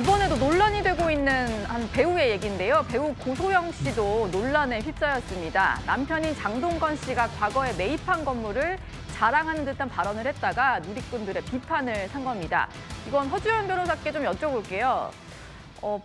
이번에도 논란이 되고 있는 한 배우의 얘기인데요. 배우 고소영 씨도 논란에 휩싸였습니다. 남편인 장동건 씨가 과거에 매입한 건물을 자랑하는 듯한 발언을 했다가 누리꾼들의 비판을 산 겁니다. 이건 허주연 변호사께 좀 여쭤볼게요.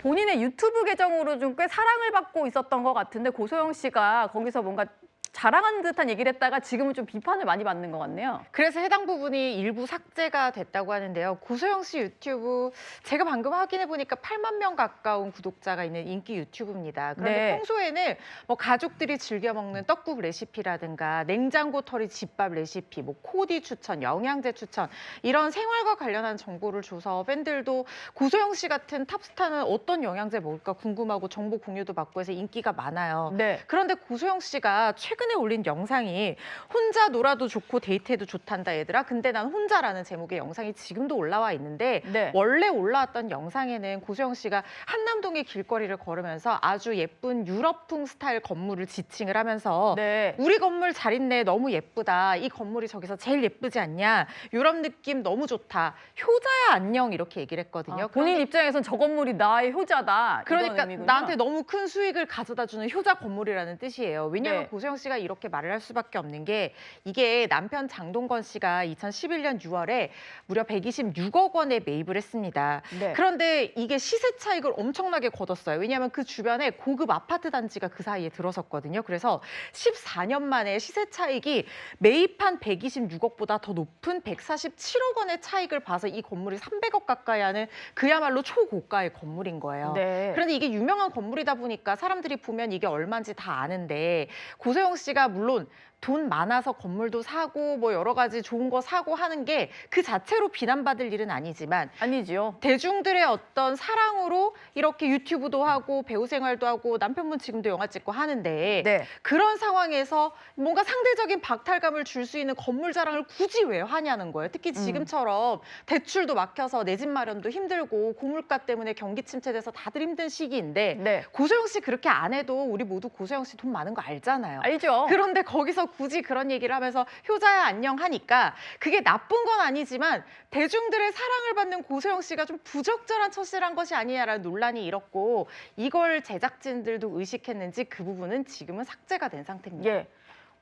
본인의 유튜브 계정으로 좀 꽤 사랑을 받고 있었던 것 같은데 고소영 씨가 거기서 뭔가 자랑하는 듯한 얘기를 했다가 지금은 좀 비판을 많이 받는 것 같네요. 그래서 해당 부분이 일부 삭제가 됐다고 하는데요. 고소영 씨 유튜브 제가 방금 확인해 보니까 8만 명 가까운 구독자가 있는 인기 유튜브입니다. 그런데 네. 평소에는 뭐 가족들이 즐겨 먹는 떡국 레시피라든가 냉장고 털이 집밥 레시피, 뭐 코디 추천, 영양제 추천 이런 생활과 관련한 정보를 줘서 팬들도 고소영 씨 같은 탑스타는 어떤 영양제 먹을까 궁금하고 정보 공유도 받고 해서 인기가 많아요. 네. 그런데 고소영 씨가 최근에 올린 영상이 혼자 놀아도 좋고 데이트해도 좋단다 얘들아. 근데 난 혼자라는 제목의 영상이 지금도 올라와 있는데 네. 원래 올라왔던 영상에는 고소영 씨가 한남동의 길거리를 걸으면서 아주 예쁜 유럽풍 스타일 건물을 지칭을 하면서 네. 우리 건물 잘 있네, 너무 예쁘다, 이 건물이 저기서 제일 예쁘지 않냐, 유럽 느낌 너무 좋다, 효자야 안녕, 이렇게 얘기를 했거든요. 본인 입장에선 저 건물이 나의 효자다. 이런 그러니까 의미군요. 나한테 너무 큰 수익을 가져다주는 효자 건물이라는 뜻이에요. 왜냐하면 네. 고소영 씨가 이렇게 말을 할 수밖에 없는 게 이게 남편 장동건 씨가 2011년 6월에 무려 126억 원에 매입을 했습니다. 네. 그런데 이게 시세 차익을 엄청나게 거뒀어요. 왜냐하면 그 주변에 고급 아파트 단지가 그 사이에 들어섰거든요. 그래서 14년 만에 시세 차익이 매입한 126억보다 더 높은 147억 원의 차익을 봐서 이 건물이 300억 가까이 하는 그야말로 초고가의 건물인 거예요. 네. 그런데 이게 유명한 건물이다 보니까 사람들이 보면 이게 얼마인지 다 아는데 고소영 씨가 물론 돈 많아서 건물도 사고 뭐 여러 가지 좋은 거 사고 하는 게 그 자체로 비난받을 일은 아니지만 아니지요. 대중들의 어떤 사랑으로 이렇게 유튜브도 하고 배우 생활도 하고 남편분 지금도 영화 찍고 하는데 네. 그런 상황에서 뭔가 상대적인 박탈감을 줄 수 있는 건물 자랑을 굳이 왜 하냐는 거예요. 특히 지금처럼 대출도 막혀서 내 집 마련도 힘들고 고물가 때문에 경기 침체돼서 다들 힘든 시기인데 네. 고소영 씨 그렇게 안 해도 우리 모두 고소영 씨 돈 많은 거 알잖아요. 알죠. 그런데 거기서 굳이 그런 얘기를 하면서 효자야 안녕 하니까 그게 나쁜 건 아니지만 대중들의 사랑을 받는 고소영 씨가 좀 부적절한 처신을 한 것이 아니냐라는 논란이 일었고 이걸 제작진들도 의식했는지 그 부분은 지금은 삭제가 된 상태입니다. 예.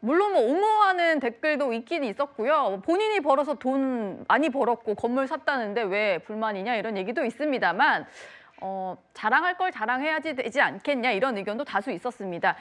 물론 뭐 옹호하는 댓글도 있긴 있었고요. 본인이 벌어서 돈 많이 벌었고 건물 샀다는데 왜 불만이냐 이런 얘기도 있습니다만 자랑할 걸 자랑해야지 되지 않겠냐 이런 의견도 다수 있었습니다.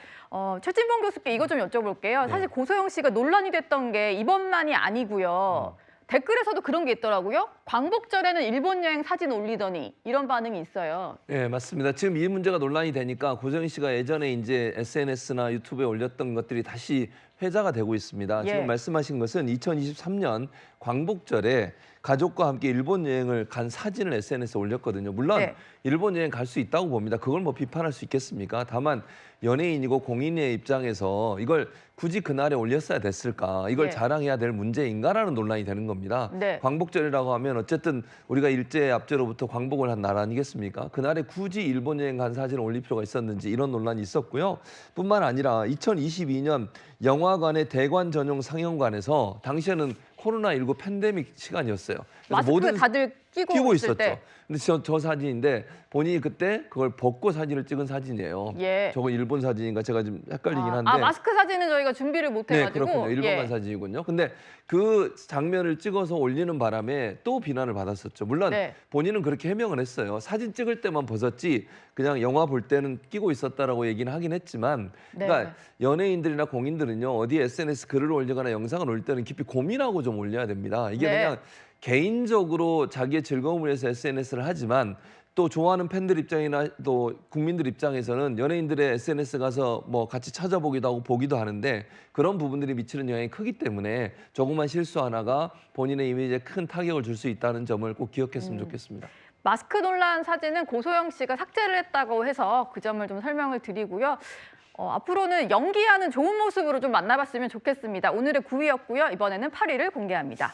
최진봉 교수께 이거 좀 여쭤볼게요. 네. 사실 고소영 씨가 논란이 됐던 게 이번만이 아니고요. 댓글에서도 그런 게 있더라고요. 광복절에는 일본 여행 사진 올리더니 이런 반응이 있어요. 네, 맞습니다. 지금 이 문제가 논란이 되니까 고소영 씨가 예전에 이제 SNS나 유튜브에 올렸던 것들이 다시 회자가 되고 있습니다. 예. 지금 말씀하신 것은 2023년 광복절에 가족과 함께 일본 여행을 간 사진을 SNS에 올렸거든요. 물론 네. 일본 여행 갈 수 있다고 봅니다. 그걸 뭐 비판할 수 있겠습니까? 다만 연예인이고 공인의 입장에서 이걸 굳이 그날에 올렸어야 됐을까? 이걸 네. 자랑해야 될 문제인가라는 논란이 되는 겁니다. 네. 광복절이라고 하면 어쨌든 우리가 일제 압제로부터 광복을 한 나라 아니겠습니까? 그날에 굳이 일본 여행 간 사진을 올릴 필요가 있었는지 이런 논란이 있었고요. 뿐만 아니라 2022년 영화관의 대관 전용 상영관에서 당시에는 코로나19 팬데믹 시간이었어요. 그래서 마스크 다들 끼고 있을 있었죠. 때. 근데 저 사진인데 본인이 그때 그걸 벗고 사진을 찍은 사진이에요. 예. 저거 일본 사진인가 제가 좀 헷갈리긴 한데. 마스크 사진은 저희가 준비를 못 네, 해가지고. 그렇군요. 일본간 예. 사진이군요. 근데 그 장면을 찍어서 올리는 바람에 또 비난을 받았었죠. 물론 네. 본인은 그렇게 해명을 했어요. 사진 찍을 때만 벗었지 그냥 영화 볼 때는 끼고 있었다라고 얘기는 하긴 했지만 네. 그러니까 연예인들이나 공인들은요. 어디 SNS 글을 올리거나 영상을 올릴 때는 깊이 고민하고 좀 올려야 됩니다. 이게 네. 그냥 개인적으로 자기의 즐거움을 위해서 SNS를 하지만 또 좋아하는 팬들 입장이나 또 국민들 입장에서는 연예인들의 SNS 가서 뭐 같이 찾아보기도 하고 보기도 하는데 그런 부분들이 미치는 영향이 크기 때문에 조그만 실수 하나가 본인의 이미지에 큰 타격을 줄 수 있다는 점을 꼭 기억했으면 좋겠습니다. 마스크 논란 사진은 고소영 씨가 삭제를 했다고 해서 그 점을 좀 설명을 드리고요. 앞으로는 연기하는 좋은 모습으로 좀 만나봤으면 좋겠습니다. 오늘의 9위였고요. 이번에는 8위를 공개합니다.